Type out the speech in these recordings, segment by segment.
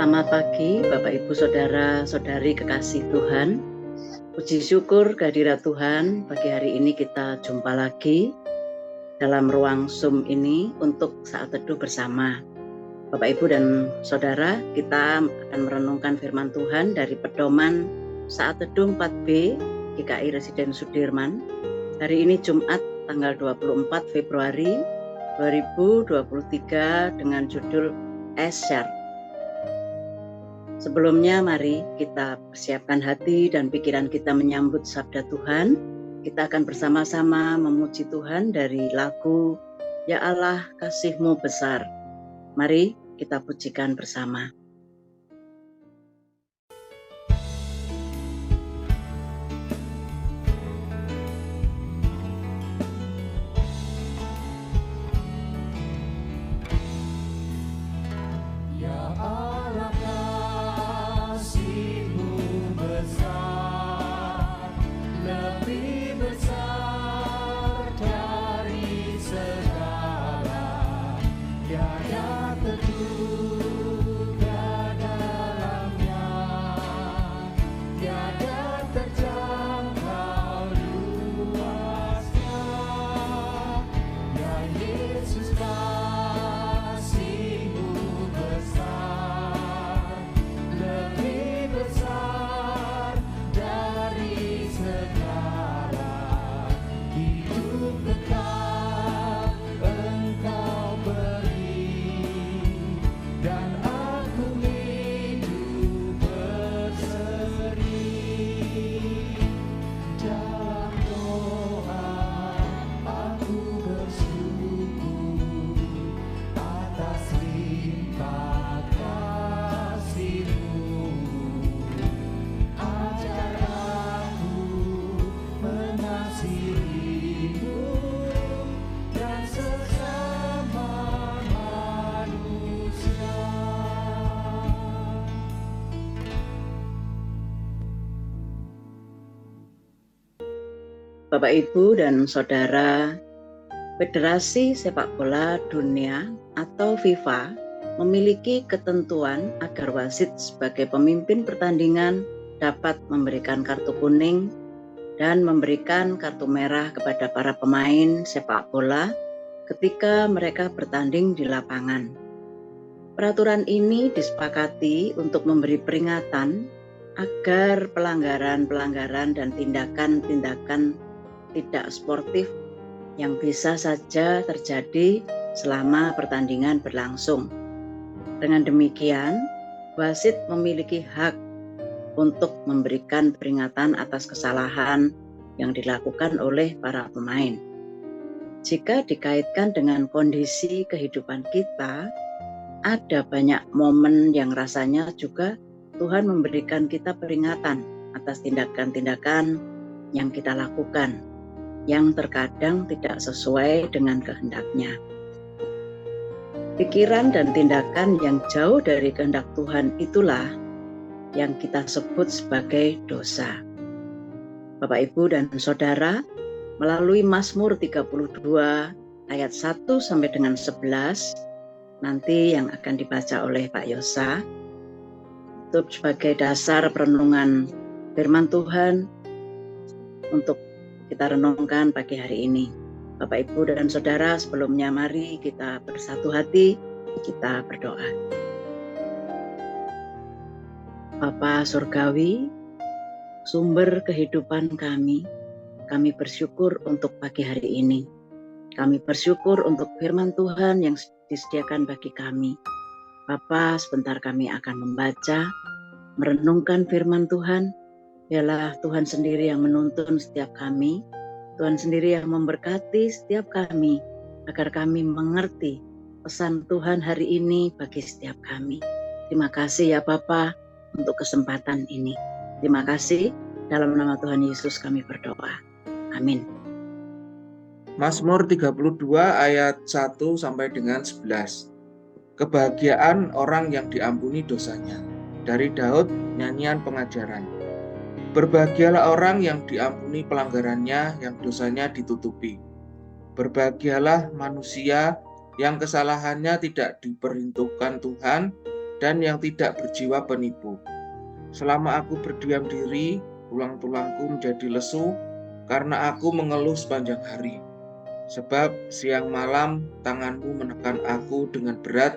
Selamat pagi Bapak Ibu Saudara-saudari kekasih Tuhan. Puji syukur kehadirat Tuhan, pagi hari ini kita jumpa lagi dalam ruang Zoom ini untuk saat teduh bersama. Bapak Ibu dan Saudara, kita akan merenungkan firman Tuhan dari pedoman saat teduh 4B GKI Residen Sudirman. Hari ini Jumat tanggal 24 Februari 2023 dengan judul Esyar. Sebelumnya mari kita persiapkan hati dan pikiran kita menyambut sabda Tuhan. Kita akan bersama-sama memuji Tuhan dari lagu Ya Allah kasih-Mu besar. Mari kita pujikan bersama. Bapak Ibu dan Saudara, Federasi Sepak Bola Dunia atau FIFA memiliki ketentuan agar wasit sebagai pemimpin pertandingan dapat memberikan kartu kuning dan memberikan kartu merah kepada para pemain sepak bola ketika mereka bertanding di lapangan. Peraturan ini disepakati untuk memberi peringatan agar pelanggaran-pelanggaran dan tindakan-tindakan tidak sportif yang bisa saja terjadi selama pertandingan berlangsung. Dengan demikian, wasit memiliki hak untuk memberikan peringatan atas kesalahan yang dilakukan oleh para pemain. Jika dikaitkan dengan kondisi kehidupan kita, ada banyak momen yang rasanya juga Tuhan memberikan kita peringatan atas tindakan-tindakan yang kita lakukan, yang terkadang tidak sesuai dengan kehendak-Nya. Pikiran dan tindakan yang jauh dari kehendak Tuhan itulah yang kita sebut sebagai dosa. Bapak, Ibu, dan Saudara, melalui Mazmur 32 ayat 1 sampai dengan 11, nanti yang akan dibaca oleh Pak Yosa, itu sebagai dasar perenungan firman Tuhan untuk kita renungkan pagi hari ini. Bapak, Ibu, dan Saudara, sebelumnya mari kita bersatu hati, kita berdoa. Bapa Surgawi, sumber kehidupan kami bersyukur untuk pagi hari ini. Kami bersyukur untuk firman Tuhan yang disediakan bagi kami. Bapa, sebentar kami akan membaca, merenungkan firman Tuhan. Biarlah Tuhan sendiri yang menuntun setiap kami, Tuhan sendiri yang memberkati setiap kami, agar kami mengerti pesan Tuhan hari ini bagi setiap kami. Terima kasih ya Bapa untuk kesempatan ini. Terima kasih, dalam nama Tuhan Yesus kami berdoa. Amin. Mazmur 32 ayat 1 sampai dengan 11. Kebahagiaan orang yang diampuni dosanya. Dari Daud, nyanyian pengajaran. Berbahagialah orang yang diampuni pelanggarannya, yang dosanya ditutupi. Berbahagialah manusia yang kesalahannya tidak diperhitungkan Tuhan dan yang tidak berjiwa penipu. Selama aku berdiam diri, tulang-tulangku menjadi lesu karena aku mengeluh sepanjang hari. Sebab siang malam tanganmu menekan aku dengan berat,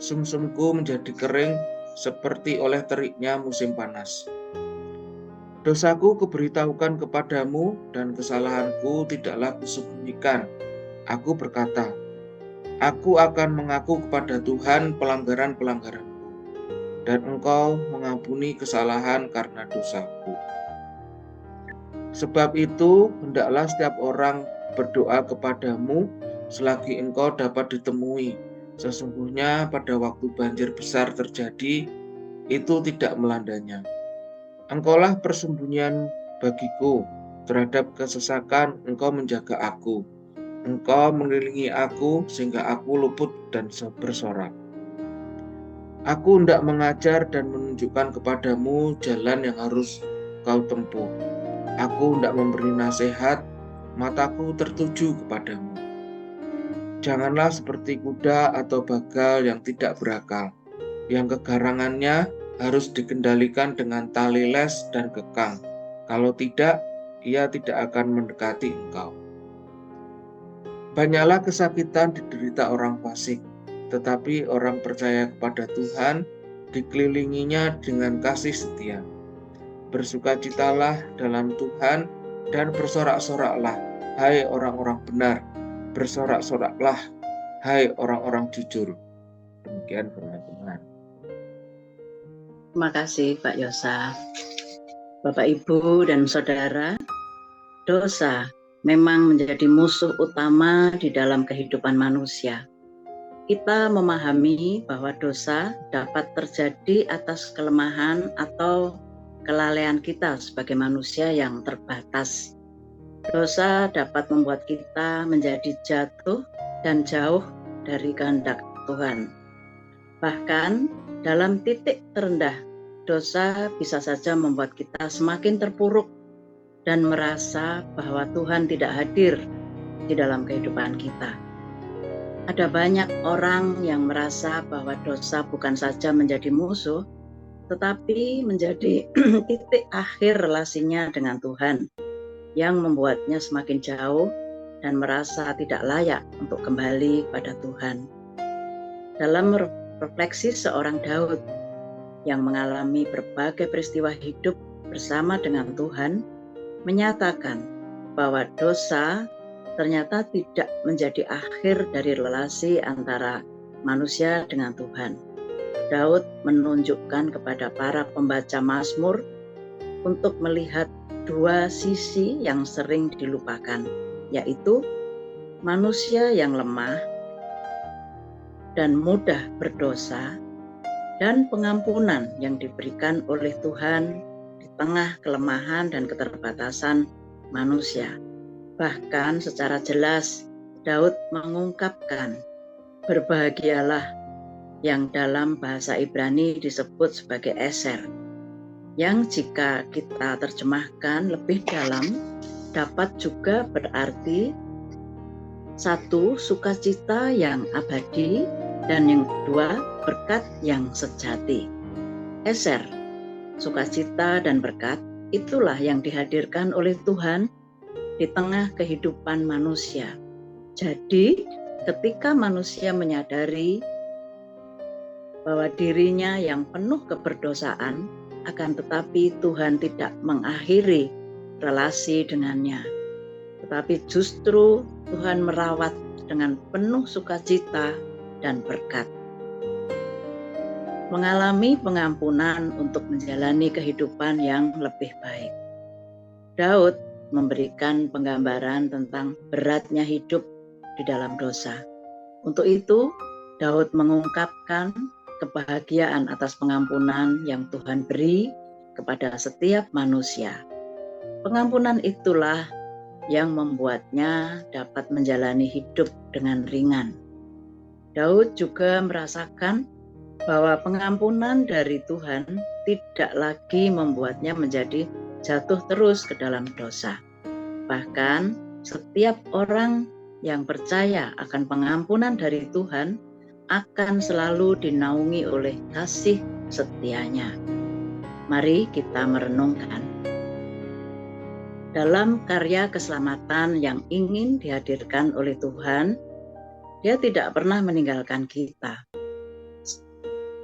sumsumku menjadi kering seperti oleh teriknya musim panas. Dosaku kuberitahukan kepadamu dan kesalahanku tidaklah kusembunyikan. Aku berkata, aku akan mengaku kepada Tuhan pelanggaran-pelanggaranku, dan Engkau mengampuni kesalahan karena dosaku. Sebab itu, hendaklah setiap orang berdoa kepadamu selagi engkau dapat ditemui. Sesungguhnya pada waktu banjir besar terjadi, itu tidak melandanya. Engkaulah persembunyian bagiku, terhadap kesesakan engkau menjaga aku. Engkau mengelilingi aku sehingga aku luput dan bersorak. Aku hendak mengajar dan menunjukkan kepadamu jalan yang harus kau tempuh. Aku hendak memberi nasihat, mataku tertuju kepadamu. Janganlah seperti kuda atau bagal yang tidak berakal, yang kegarangannya harus dikendalikan dengan tali les dan kekang. Kalau tidak, ia tidak akan mendekati engkau. Banyaklah kesakitan diderita orang fasik, tetapi orang percaya kepada Tuhan dikelilinginya dengan kasih setia. Bersukacitalah dalam Tuhan dan bersorak-soraklah, hai orang-orang benar. Bersorak-soraklah, hai orang-orang jujur. Demikian firman Tuhan. Terima kasih Pak Yosa. Bapak, Ibu, dan Saudara, dosa memang menjadi musuh utama di dalam kehidupan manusia. Kita memahami bahwa dosa dapat terjadi atas kelemahan atau kelalaian kita sebagai manusia yang terbatas. Dosa dapat membuat kita menjadi jatuh dan jauh dari kehendak Tuhan. Bahkan dalam titik terendah, dosa bisa saja membuat kita semakin terpuruk dan merasa bahwa Tuhan tidak hadir di dalam kehidupan kita. Ada banyak orang yang merasa bahwa dosa bukan saja menjadi musuh, tetapi menjadi titik akhir relasinya dengan Tuhan, yang membuatnya semakin jauh dan merasa tidak layak untuk kembali pada Tuhan. Dalam refleksi seorang Daud yang mengalami berbagai peristiwa hidup bersama dengan Tuhan, menyatakan bahwa dosa ternyata tidak menjadi akhir dari relasi antara manusia dengan Tuhan. Daud menunjukkan kepada para pembaca Mazmur untuk melihat dua sisi yang sering dilupakan, yaitu manusia yang lemah dan mudah berdosa, dan pengampunan yang diberikan oleh Tuhan di tengah kelemahan dan keterbatasan manusia. Bahkan secara jelas Daud mengungkapkan, berbahagialah, yang dalam bahasa Ibrani disebut sebagai eser, yang jika kita terjemahkan lebih dalam dapat juga berarti satu, sukacita yang abadi, dan yang kedua, berkat yang sejati. Eser, sukacita dan berkat, itulah yang dihadirkan oleh Tuhan di tengah kehidupan manusia. Jadi ketika manusia menyadari bahwa dirinya yang penuh keberdosaan, akan tetapi Tuhan tidak mengakhiri relasi dengannya, tetapi justru Tuhan merawat dengan penuh sukacita dan berkat. Mengalami pengampunan untuk menjalani kehidupan yang lebih baik. Daud memberikan penggambaran tentang beratnya hidup di dalam dosa. Untuk itu, Daud mengungkapkan kebahagiaan atas pengampunan yang Tuhan beri kepada setiap manusia. Pengampunan itulah yang membuatnya dapat menjalani hidup dengan ringan. Daud juga merasakan bahwa pengampunan dari Tuhan tidak lagi membuatnya menjadi jatuh terus ke dalam dosa. Bahkan setiap orang yang percaya akan pengampunan dari Tuhan akan selalu dinaungi oleh kasih setianya. Mari kita merenungkan. Dalam karya keselamatan yang ingin dihadirkan oleh Tuhan, Dia tidak pernah meninggalkan kita.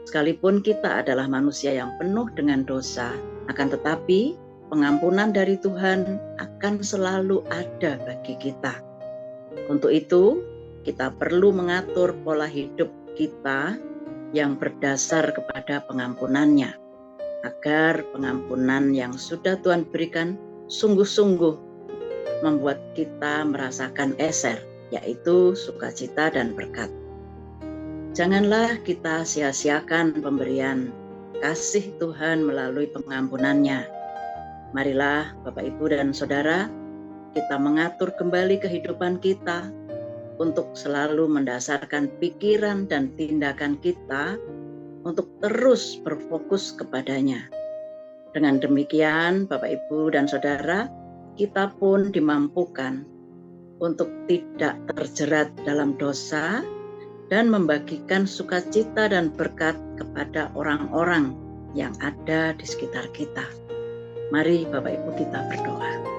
Sekalipun kita adalah manusia yang penuh dengan dosa, akan tetapi pengampunan dari Tuhan akan selalu ada bagi kita. Untuk itu, kita perlu mengatur pola hidup kita yang berdasar kepada pengampunannya, agar pengampunan yang sudah Tuhan berikan sungguh-sungguh membuat kita merasakan eser, yaitu sukacita dan berkat. Janganlah kita sia-siakan pemberian kasih Tuhan melalui pengampunannya. Marilah Bapak, Ibu, dan Saudara, kita mengatur kembali kehidupan kita untuk selalu mendasarkan pikiran dan tindakan kita untuk terus berfokus kepadanya. Dengan demikian, Bapak, Ibu, dan Saudara, kita pun dimampukan untuk tidak terjerat dalam dosa dan membagikan sukacita dan berkat kepada orang-orang yang ada di sekitar kita. Mari Bapak Ibu kita berdoa.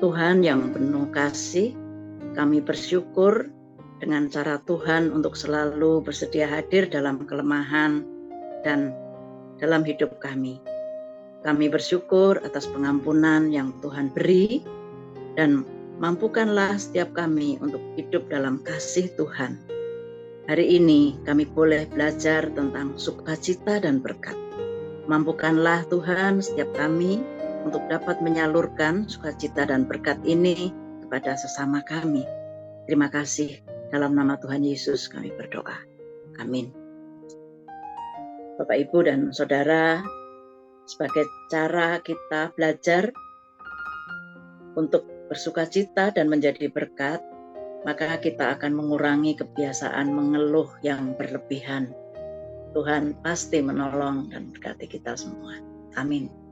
Tuhan yang penuh kasih, kami bersyukur dengan cara Tuhan untuk selalu bersedia hadir dalam kelemahan dan dalam hidup kami. Kami bersyukur atas pengampunan yang Tuhan beri dan mampukanlah setiap kami untuk hidup dalam kasih Tuhan. Hari ini kami boleh belajar tentang sukacita dan berkat. Mampukanlah Tuhan setiap kami untuk dapat menyalurkan sukacita dan berkat ini kepada sesama kami. Terima kasih, dalam nama Tuhan Yesus kami berdoa. Amin. Bapak, Ibu, dan Saudara, sebagai cara kita belajar untuk bersukacita dan menjadi berkat, maka kita akan mengurangi kebiasaan mengeluh yang berlebihan. Tuhan pasti menolong dan berkati kita semua. Amin.